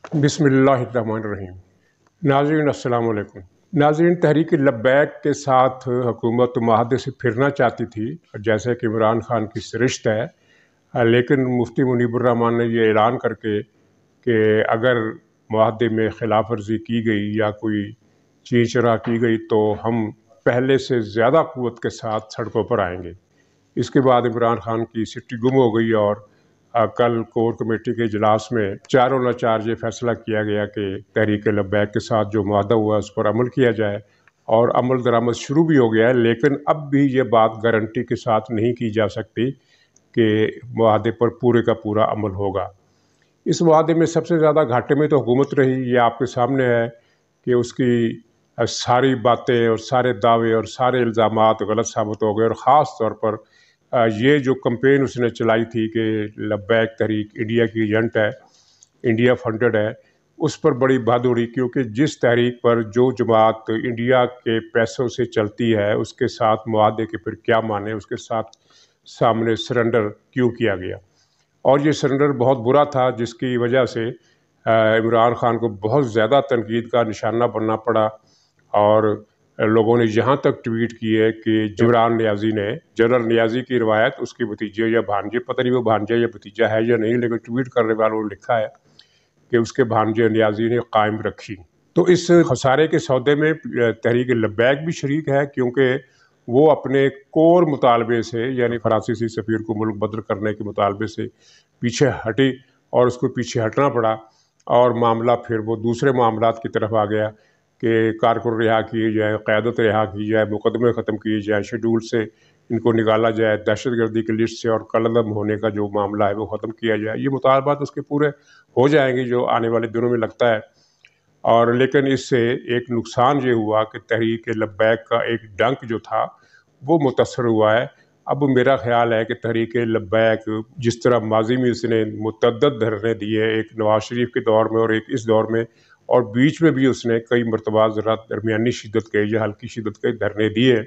बिस्मिल्लाहिर्रहमानिर्रहीम। नाज़रीन अस्सलाम वालेकुम। नाज़रीन, तहरीक लब्बैक के साथ हुकूमत मुआहदे से फिरना चाहती थी, जैसे कि इमरान खान की सरिश्त है। लेकिन मुफ्ती मुनीबुर्रहमान ने ये ऐलान करके कि अगर मुआहदे में खिलाफ वर्जी की गई या कोई चीं चरा की गई तो हम पहले से ज़्यादा क़ुव्वत के साथ सड़कों पर आएंगे। इसके बाद इमरान खान की सिट्टी गुम हो गई और कल कोर कमेटी के इजलास में चारों लाचार ये फैसला किया गया कि तहरीक लब्बैक के साथ जो मुआहदा हुआ उस पर अमल किया जाए, और अमल दरामद शुरू भी हो गया है। लेकिन अब भी ये बात गारंटी के साथ नहीं की जा सकती कि मुआहदे पर पूरे का पूरा अमल होगा। इस मुआहदे में सबसे ज़्यादा घाटे में तो हुकूमत रही। ये आपके सामने है कि उसकी सारी बातें और सारे दावे और सारे इल्ज़ामात गलत साबित हो गए। और ख़ास तौर पर ये जो कैंपेन उसने चलाई थी कि लब्बैक तहरीक इंडिया की एजेंट है, इंडिया फंडेड है, उस पर बड़ी बहादुरी, क्योंकि जिस तहरीक पर जो जमात इंडिया के पैसों से चलती है उसके साथ मुआहदे के फिर क्या माने, उसके साथ सामने सरेंडर क्यों किया गया। और ये सरेंडर बहुत बुरा था, जिसकी वजह से इमरान खान को बहुत ज़्यादा तनकीद का निशाना बनना पड़ा। और लोगों ने यहाँ तक ट्वीट किए कि इमरान नियाज़ी ने, जनरल नियाज़ी की रवायत, उसके भतीजे या भांजे, पता नहीं वो भांजा या भतीजा है या नहीं, लेकिन ट्वीट करने वालों ने लिखा है कि उसके भांजे नियाज़ी ने कायम रखी। तो इस खसारे के सौदे में तहरीक लब्बैक भी शरीक है, क्योंकि वो अपने कोर मुतालबे से, यानी फ्रांसीसी सफ़ीर को मुल्क बदल करने के मुतालबे से पीछे हटी, और उसको पीछे हटना पड़ा। और मामला फिर वो दूसरे मामलात की तरफ आ गया कि कारकुन रिहा किए जाए, क़यादत रिहा की जाए, मुकदमे ख़त्म किए जाए, शेड्यूल से इनको निकाला जाए, दहशतगर्दी की लिस्ट से और कलअदम होने का जो मामला है वो ख़त्म किया जाए। ये मुतालबात उसके पूरे हो जाएंगे जो आने वाले दिनों में लगता है। और लेकिन इससे एक नुकसान ये हुआ कि तहरीक लब्बैक का एक डंक जो था वो मुतासर हुआ है। अब मेरा ख़्याल है कि तहरीक लब्बैक जिस तरह माजी में उसने मुतअद्दिद धरने दिए, एक नवाज शरीफ के दौर में और एक इस दौर में, और बीच में भी उसने कई मरतबा ज़रा दरमियानी शिद्दत के या हल्की शिद्दत के धरने दिए,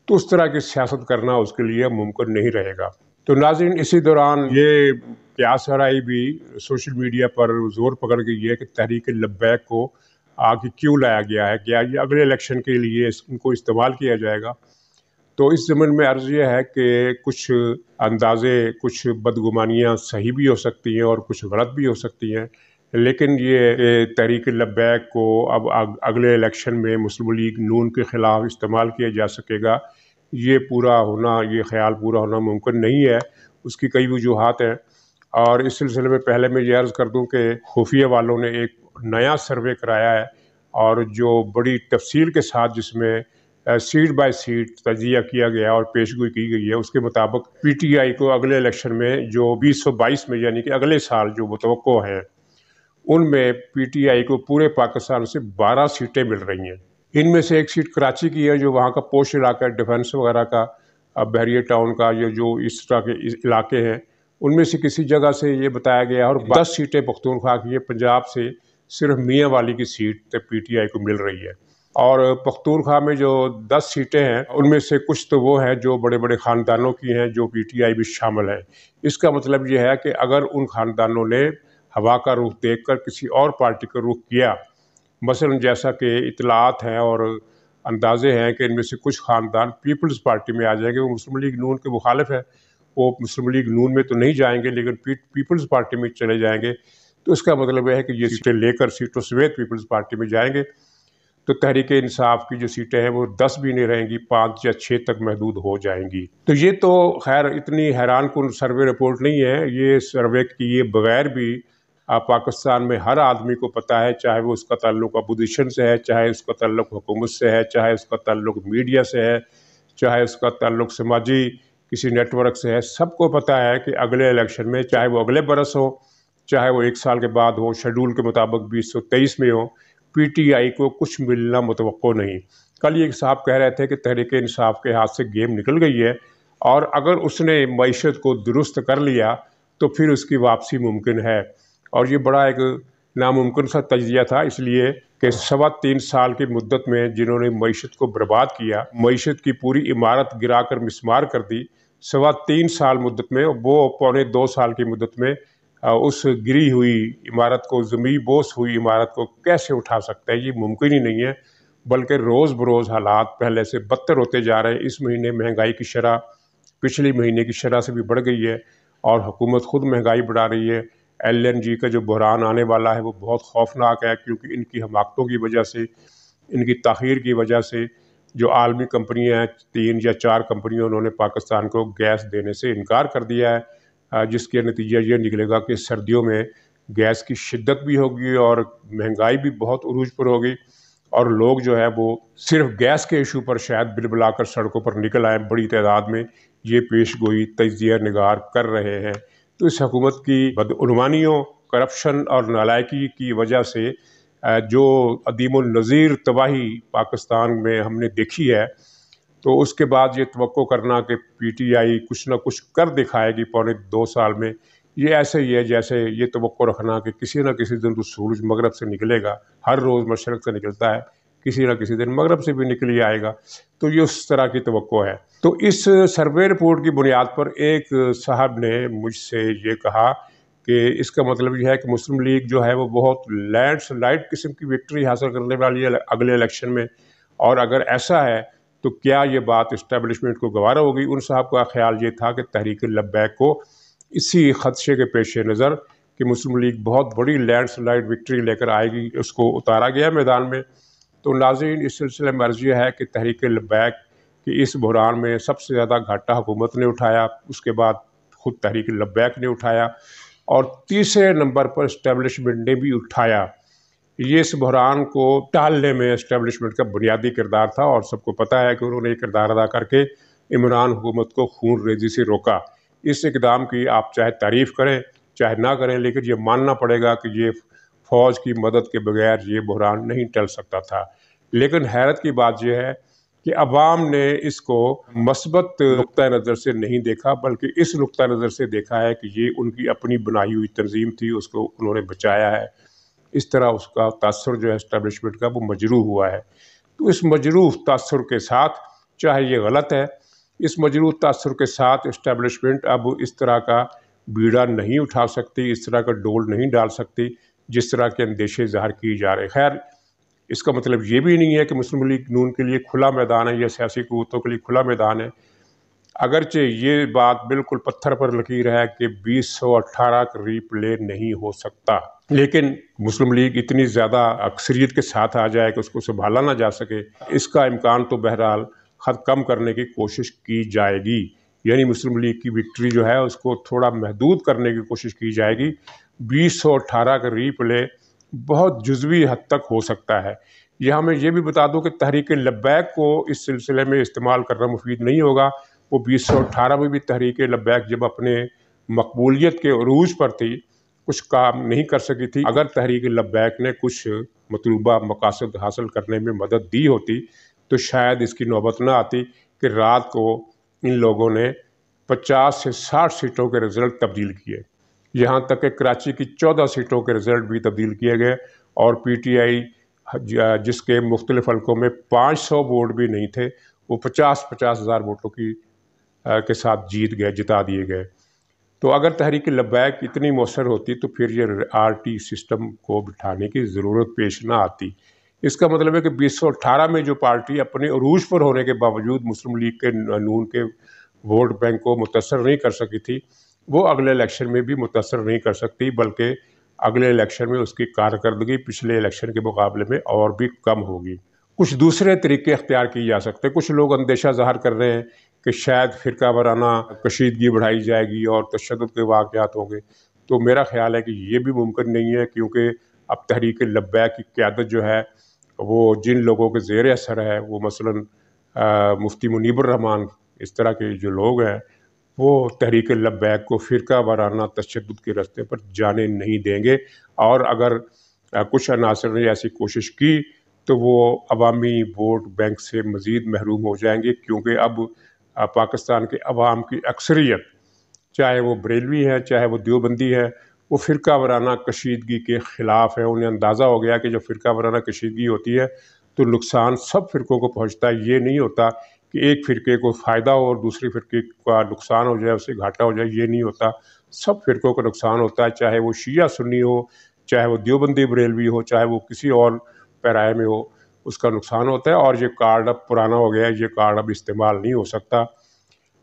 तो उस तरह की सियासत करना उसके लिए मुमकिन नहीं रहेगा। तो नाज़रीन, इसी दौरान ये क्यास आराई भी सोशल मीडिया पर ज़ोर पकड़ गई है कि तहरीक लब्बैक को आगे क्यों लाया गया है, क्या ये अगले इलेक्शन के लिए इनको इस्तेमाल किया जाएगा। तो इस ज़मन में अर्ज़ यह है कि कुछ अंदाज़े, कुछ बदगुमानियाँ सही भी हो सकती हैं और कुछ गलत भी हो सकती हैं। लेकिन ये तहरीक लब्बैक को अब अगले इलेक्शन में मुस्लिम लीग नून के ख़िलाफ़ इस्तेमाल किया जा सकेगा, ये पूरा होना, ये ख़्याल पूरा होना मुमकिन नहीं है। उसकी कई वजूहात हैं। और इस सिलसिले में पहले मैं ये अर्ज़ कर दूँ कि खुफिया वालों ने एक नया सर्वे कराया है, और जो बड़ी तफसील के साथ जिसमें सीट बाय सीट तजिया किया गया और पेशगोई की गई है, उसके मुताबिक PTI को अगले इलेक्शन में जो 2022 में, यानी कि अगले साल जो मुतवक्को हैं, उनमें PTI को पूरे पाकिस्तान से 12 सीटें मिल रही हैं। इनमें से एक सीट कराची की है, जो वहाँ का पोश इलाका है, डिफेंस वगैरह का, बहरिया टाउन का, ये जो इस तरह के इलाके हैं, उनमें से किसी जगह से ये बताया गया। और 10 सीटें पख्तूनख्वा की है। पंजाब से सिर्फ मियाँ वाली की सीट PTI को मिल रही है। और पख्तूनख्वा में जो 10 सीटें हैं, उनमें से कुछ तो वो हैं जो बड़े बड़े ख़ानदानों की हैं, जो PTI भी शामिल है। इसका मतलब ये है कि अगर उन ख़ानदानों ने हवा का रुख देखकर किसी और पार्टी का रुख किया, मसलन जैसा कि इतलात हैं और अंदाजे हैं कि इनमें से कुछ ख़ानदान पीपल्स पार्टी में आ जाएंगे, वो मुस्लिम लीग नून के मुखालिफ है, वो मुस्लिम लीग नून में तो नहीं जाएंगे लेकिन पीपल्स पार्टी में चले जाएंगे। तो इसका मतलब यह है कि ये सीटें लेकर सीटों समेत पीपल्स पार्टी में जाएंगे। तो तहरीक इंसाफ की जो सीटें हैं वो 10 भी नहीं रहेंगी, 5 या 6 तक महदूद हो जाएंगी। तो ये तो खैर इतनी हैरान कुन सर्वे रिपोर्ट नहीं है। ये सर्वे किए बगैर भी पाकिस्तान में हर आदमी को पता है, चाहे वो उसका ताल्लुक अपोजिशन से है, चाहे उसका ताल्लुक हुकूमत से है, चाहे उसका ताल्लुक मीडिया से है, चाहे उसका ताल्लुक समाजी किसी नेटवर्क से है, सबको पता है कि अगले इलेक्शन में, चाहे वो अगले बरस हो, चाहे वो 1 साल के बाद हो, शेड्यूल के मुताबिक 2023 में हो, PTI को कुछ मिलना मुतवक्को नहीं। कल ये साहब कह रहे थे कि तहरीक इंसाफ के हाथ से गेम निकल गई है, और अगर उसने मईशत को दुरुस्त कर लिया तो फिर उसकी वापसी मुमकिन है। और ये बड़ा एक नामुमकिन सा तजिया था, इसलिए कि 3.25 साल की मुद्दत में जिन्होंने मईशत को बर्बाद किया, मईशत की पूरी इमारत गिरा कर मिस्मार कर दी, 3.25 साल मुद्दत में, वो 2.25 साल की मुद्दत में उस गिरी हुई इमारत को, ज़मीन बोस हुई इमारत को कैसे उठा सकता है? ये मुमकिन ही नहीं है। बल्कि रोज़ बरोज़ हालात पहले से बदतर होते जा रहे हैं। इस महीने महंगाई की शरह पिछले महीने की शरह से भी बढ़ गई है और हुकूमत खुद महंगाई बढ़ा रही है। LNG का जो बहरान आने वाला है वो बहुत खौफनाक है, क्योंकि इनकी हमाकतों की वजह से, इनकी ताख़ीर की वजह से जो आलमी कंपनियां हैं, 3 या 4 कंपनियों, उन्होंने पाकिस्तान को गैस देने से इनकार कर दिया है, जिसके नतीजा ये निकलेगा कि सर्दियों में गैस की शिद्दत भी होगी और महंगाई भी बहुत उरूज पर होगी और लोग जो है वो सिर्फ गैस के इशू पर शायद बिलबिलाकर सड़कों पर निकल आए, बड़ी तादाद में ये पेशगोई तज्जिया निगार कर रहे हैं। तो इस हुकूमत की बदउनवानियों, करप्शन और नालायकी की वजह से जो अदीमुल नज़ीर तबाही पाकिस्तान में हमने देखी है, तो उसके बाद ये तवक्को करना कि PTI कुछ ना कुछ कर दिखाएगी पौने 2 साल में, ये ऐसे ही है जैसे ये तवक्को रखना कि किसी न किसी दिन तो सूरज मगरब से निकलेगा। हर रोज़ मशरक़ से निकलता है, किसी न किसी दिन मगरब से भी निकल ही आएगा। तो ये उस तरह की तवक्को है। तो इस सर्वे रिपोर्ट की बुनियाद पर एक साहब ने मुझसे ये कहा कि इसका मतलब ये है कि मुस्लिम लीग जो है वो बहुत लैंडस्लाइड किस्म की विक्ट्री हासिल करने वाली है अगले इलेक्शन में, और अगर ऐसा है तो क्या ये बात इस्टेब्लिशमेंट को गवारा होगी? उन साहब का ख्याल ये था कि तहरीक लब्बैक को इसी खदशे के पेश नज़र कि मुस्लिम लीग बहुत बड़ी लैंडस्लाइड विक्ट्री लेकर आएगी, उसको उतारा गया मैदान में। तो नाज़रीन, इस सिलसिले में अर्ज़ यह है कि तहरीक लब्बैक कि इस बहरान में सबसे ज़्यादा घाटा हुकूमत ने उठाया, उसके बाद खुद तहरीक लब्बैक ने उठाया और तीसरे नंबर पर इस्टेब्लिशमेंट ने भी उठाया। ये इस बहरान को टालने में इस्टेब्लिशमेंट का बुनियादी किरदार था और सबको पता है कि उन्होंने ये किरदार अदा करके इमरान हुकूमत को खून रेजी से रोका। इस इक़दाम की आप चाहे तारीफ़ करें चाहे ना करें, लेकिन ये मानना पड़ेगा कि ये फ़ौज की मदद के बगैर ये बहरान नहीं टल सकता था। लेकिन हैरत की बात यह है कि अवाम ने इसको मस्बत नुक्ता नज़र से नहीं देखा, बल्कि इस नुक्ता नज़र से देखा है कि ये उनकी अपनी बनाई हुई तंजीम थी, उसको उन्होंने बचाया है। इस तरह उसका तासुर जो है इस्टेब्लिशमेंट का वो मजरूह हुआ है। तो इस मजरूह तासुर के साथ, चाहे ये गलत है, इस मजरूह तासुर के साथ इस्टेब्लिशमेंट अब इस तरह का बीड़ा नहीं उठा सकती, इस तरह का डोल नहीं डाल सकती जिस तरह के अंदेशे ज़ाहिर किए जा रहे। खैर, इसका मतलब ये भी नहीं है कि मुस्लिम लीग नून के लिए खुला मैदान है या सियासी क़ुव्वतों के लिए खुला मैदान है। अगरचे ये बात बिल्कुल पत्थर पर लकीर है कि 2018 का रीप्ले नहीं हो सकता, लेकिन मुस्लिम लीग इतनी ज़्यादा अक्सरियत के साथ आ जाए कि उसको संभाला ना जा सके, इसका इम्कान तो बहरहाल हद कम करने की कोशिश की जाएगी। यानी मुस्लिम लीग की विक्ट्री जो है उसको थोड़ा महदूद करने की कोशिश की जाएगी। 2018 का रीप्ले बहुत जुज़वी हद तक हो सकता है। यहाँ मैं ये भी बता दूँ कि तहरीक लब्बैक को इस सिलसिले में इस्तेमाल करना मुफीद नहीं होगा। वो 2018 में भी तहरीक लब्बैक जब अपने मकबूलियत के उरूज पर थी, कुछ काम नहीं कर सकी थी। अगर तहरीक लब्बैक ने कुछ मतलूबा मकासद हासिल करने में मदद दी होती तो शायद इसकी नौबत न आती कि रात को इन लोगों ने 50 से 60 सीटों के रिज़ल्ट तब्दील किए। यहाँ तक कि कराची की 14 सीटों के रिज़ल्ट भी तब्दील किए गए और PTI जिसके मुख्तलिफ हल्कों में 500 वोट भी नहीं थे, वो 50-50 हज़ार वोटों की के साथ जिता दिए गए। तो अगर तहरीक लब्बैक इतनी मौसर होती तो फिर ये RT सिस्टम को बिठाने की ज़रूरत पेश ना आती। इसका मतलब है कि 2018 में जो पार्टी अपने उरूज पर होने के बावजूद मुस्लिम लीग के नून के वोट बैंक को मुतासर नहीं कर सकी थी, वो अगले इलेक्शन में भी मुतासर नहीं कर सकती, बल्कि अगले इलेक्शन में उसकी कारकर्दगी पिछले इलेक्शन के मुकाबले में और भी कम होगी। कुछ दूसरे तरीके अख्तियार किए जा सकते हैं। कुछ लोग अंदेशा ज़ाहिर कर रहे हैं कि शायद फ़िरका वाराना कशीदगी बढ़ाई जाएगी और तशद्दुद के वाक़यात होंगे। तो मेरा ख्याल है कि ये भी मुमकिन नहीं है, क्योंकि अब तहरीक लब्बैक की क़यादत जो है वो जिन लोगों के ज़ेर असर है, वो मसलन मुफ्ती मुनीबुर रहमान, इस तरह के जो लोग हैं, वो तहरीक लब्बैक को फ़िरका वाराना तशद्दुद के रास्ते पर जाने नहीं देंगे। और अगर कुछ अनासर ने ऐसी कोशिश की तो वो अवामी वोट बैंक से मज़ीद महरूम हो जाएंगे, क्योंकि अब पाकिस्तान के अवाम की अक्सरियत, चाहे वो बरेलवी है चाहे वो देवबंदी है, वो फ़िरका वाराना कशीदगी के ख़िलाफ़ है। उन्हें अंदाज़ा हो गया कि जब फ़िरका वाराना कशीदगी होती है तो नुकसान सब फ़िरकों को पहुँचता है। ये नहीं होता कि एक फ़िरके को फ़ायदा हो और दूसरे फ़िरके का नुकसान हो जाए, उससे घाटा हो जाए, ये नहीं होता। सब फ़िरक़ों को नुकसान होता है, चाहे वो शिया सुन्नी हो, चाहे वो देवबंदी बरेलवी हो, चाहे वो किसी और पैराए में हो, उसका नुकसान होता है। और ये कार्ड अब पुराना हो गया है, ये कार्ड अब इस्तेमाल नहीं हो सकता।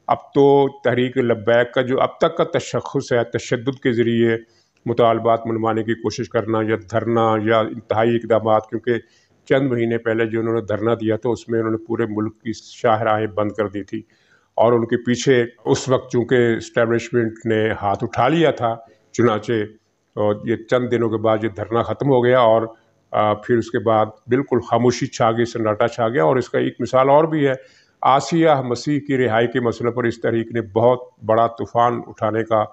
अब तो तहरीक लब्बैक का जो अब तक का तशख़्ख़ुस है, तशद्दुद के ज़रिए मुतालबात मनवाने की कोशिश करना या धरना या इंतहाई इक़दामात, क्योंकि चंद महीने पहले जो उन्होंने धरना दिया था उसमें उन्होंने पूरे मुल्क की शाहराहें बंद कर दी थी, और उनके पीछे उस वक्त चूँकि इस्टेब्लिशमेंट ने हाथ उठा लिया था, चुनाचे और ये चंद दिनों के बाद ये धरना ख़त्म हो गया और फिर उसके बाद बिल्कुल खामोशी छा गई, सन्नाटा छा गया। और इसका एक मिसाल और भी है, आसिया मसीह की रिहाई के मसले पर इस तहरीक ने बहुत बड़ा तूफ़ान उठाने का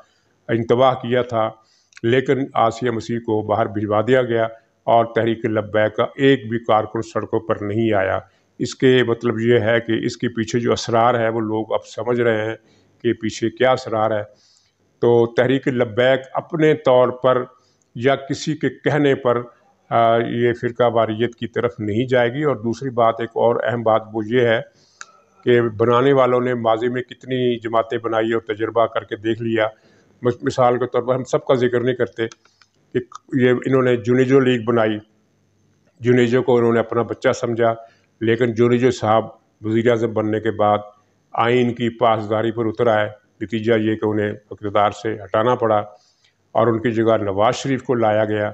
इंतबाह किया था, लेकिन आसिया मसीह को बाहर भिजवा दिया गया और तहरीक लब्बैक का एक भी कारकुन सड़कों पर नहीं आया। इसके मतलब ये है कि इसके पीछे जो असरार है वो लोग अब समझ रहे हैं कि पीछे क्या असरार है। तो तहरीक लब्बैक अपने तौर पर या किसी के कहने पर ये फ़िरका वारियत की तरफ नहीं जाएगी। और दूसरी बात, एक और अहम बात वो ये है कि बनाने वालों ने माजी में कितनी जमातें बनाई और तजर्बा करके देख लिया। मिसाल के तौर पर हम सब का जिक्र नहीं करते कि ये इन्होंने जुनेजो लीग बनाई, जुनेजो को इन्होंने अपना बच्चा समझा, लेकिन जुनेजो साहब वज़ीर-ए-आज़म बनने के बाद आइन की पासदारी पर उतर आए। नतीजा ये कि उन्हें इक़्तिदार से हटाना पड़ा और उनकी जगह नवाज़ शरीफ को लाया गया,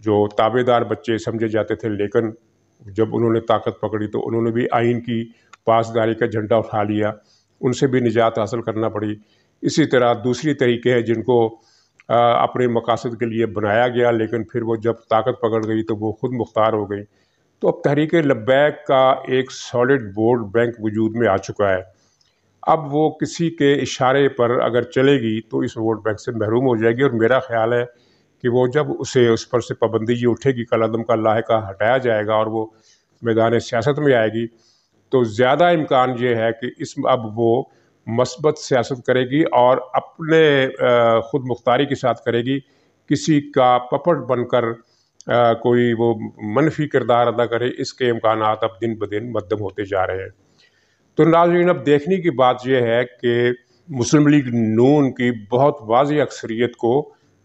जो ताबेदार बच्चे समझे जाते थे। लेकिन जब उन्होंने ताकत पकड़ी तो उन्होंने भी आइन की पासदारी का झंडा उठा लिया, उनसे भी निजात हासिल करना पड़ी। इसी तरह दूसरी तरीके हैं जिनको अपने मकासद के लिए बनाया गया, लेकिन फिर वो जब ताकत पकड़ गई तो वो खुद मुख्तार हो गई। तो अब तहरीक लब्बैक का एक सॉलिड वोट बैंक वजूद में आ चुका है। अब वो किसी के इशारे पर अगर चलेगी तो इस वोट बैंक से महरूम हो जाएगी, और मेरा ख्याल है कि वो जब उस पर से पाबंदी ये उठेगी, कलअदम का लाहिका हटाया जाएगा और वो मैदान सियासत में आएगी, तो ज़्यादा इम्कान ये है कि अब वो मस्बत सियासत करेगी और अपने ख़ुद मुख्तारी के साथ करेगी। किसी का पपट बनकर कोई वो मनफी किरदार अदा करे, इसके इम्कानात अब दिन ब दिन मध्यम होते जा रहे हैं। तो नाज़रीन, अब देखने की बात यह है कि मुस्लिम लीग नून की बहुत वाज़ेह अक्सरियत को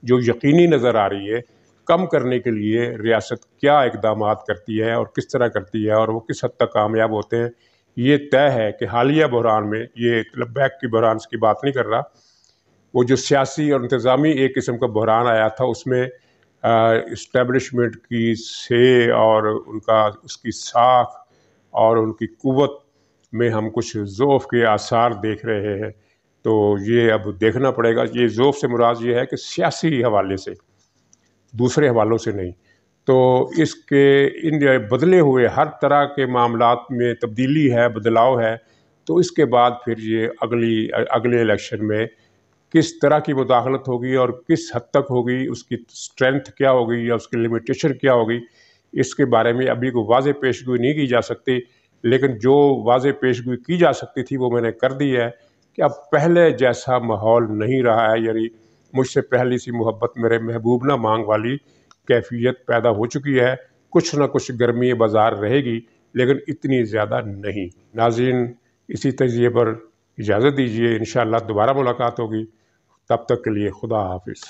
जो यकीनी नज़र आ रही है, कम करने के लिए रियासत क्या इक़दामात करती है और किस तरह करती है और वो किस हद तक कामयाब होते हैं, ये तय है कि हालिया बहरान में, ये लब्बैक की बहरान की बात नहीं कर रहा, वो जो सियासी और इंतज़ामी एक किस्म का बहरान आया था, उसमें इस्टेब्लिशमेंट की से और उसकी साख और उनकी क़ुव्वत में हम कुछ ज़ौफ़ के आसार देख रहे हैं। तो ये अब देखना पड़ेगा। ये ज़ौफ़ से मुराद ये है कि सियासी हवाले से, दूसरे हवालों से नहीं। तो इसके इन बदले हुए हर तरह के मामलात में तब्दीली है, बदलाव है, तो इसके बाद फिर ये अगले इलेक्शन में किस तरह की मुदाखलत होगी और किस हद तक होगी, उसकी स्ट्रेंथ क्या होगी या उसकी लिमिटेशन क्या होगी, इसके बारे में अभी कोई वाज़ेह पेशगोई नहीं की जा सकती। लेकिन जो वाज़ेह पेशगोई की जा सकती थी वो मैंने कर दी है कि अब पहले जैसा माहौल नहीं रहा है, यानी मुझसे पहली सी मोहब्बत मेरे महबूब ना मांग वाली कैफियत पैदा हो चुकी है। कुछ ना कुछ गर्मी बाज़ार रहेगी, लेकिन इतनी ज़्यादा नहीं। नाज़रीन, इसी तजिए पर इजाज़त दीजिए, इंशाअल्लाह दोबारा मुलाकात होगी। तब तक के लिए खुदा हाफ़िज़।